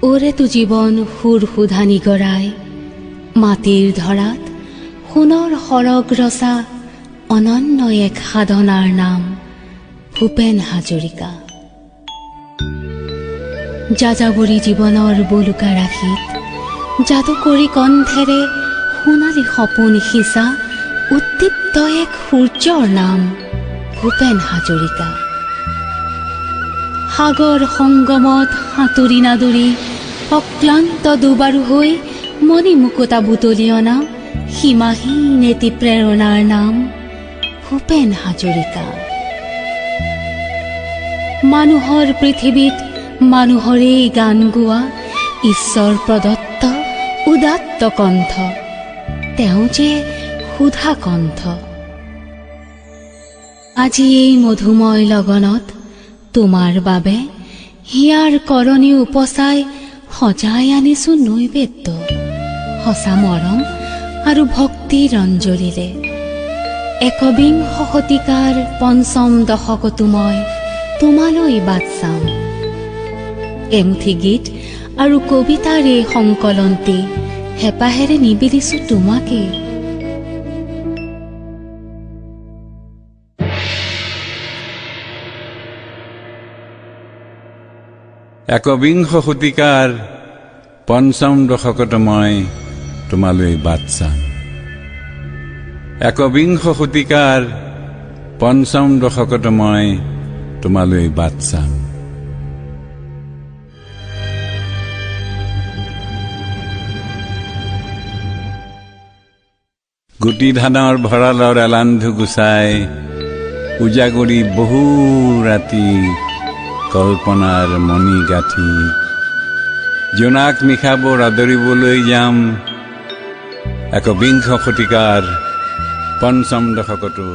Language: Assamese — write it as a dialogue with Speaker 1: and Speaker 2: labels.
Speaker 1: ওৰেতো জীৱন সুৰ সুধানি গৰাই মাটিৰ ধৰাত সোণৰ সৰগ ৰচা অনন্য এক সাধনাৰ নাম ভূপেন হাজৰিকা। যাযাবৰী জীৱনৰ বলুকা ৰাশিত যাদুকৰী কণ্ঠেৰে সোণালী সপোন সিঁচা উদ্দীপ্ত এক সূৰ্যৰ নাম ভূপেন হাজৰিকা। সাগৰ সংগমত সাঁতুৰি নাদুৰি অক্লান্ত দুবাৰু হৈ মণিমুকুতা বুটলি অনা সীমাহীন এটি প্ৰেৰণাৰ নাম ভূপেন হাজৰিকা। মানুহৰ পৃথিৱীত মানুহৰেই গান গোৱা ঈশ্বৰ প্ৰদত্ত উদাত্ত কণ্ঠ, তেওঁ যে সুধা কণ্ঠ। আজি এই মধুময় লগনত তোমাৰ বাবে হিয়াৰ কৰণী উপচাই সজাই আনিছো নৈবেদ্য সঁচা মৰম আৰু ভক্তিৰ অঞ্জলিৰে। একবিংশ শতিকাৰ পঞ্চম দশকতো মই তোমালৈ বাট চাম। এমুঠি গীত আৰু কবিতাৰ এই সংকলনটি হেঁপাহেৰে নিবিলিছো তোমাকে।
Speaker 2: একবিংশ শতিকাৰ পঞ্চম দশকত মই তোমালৈ বাট চাম। একবিংশ শতিকাৰ পঞ্চম দশকত মই তোমালৈ বাট চাম। গুটি ধানৰ ভঁৰালৰ এলান্ধু গুচাই উজাগৰি বহু ৰাতি কল্পনাৰ মণি গাঁঠি জোনাক নিশাবোৰ আদৰিবলৈ যাম একবিংশ শতিকাৰ পঞ্চম দশকতো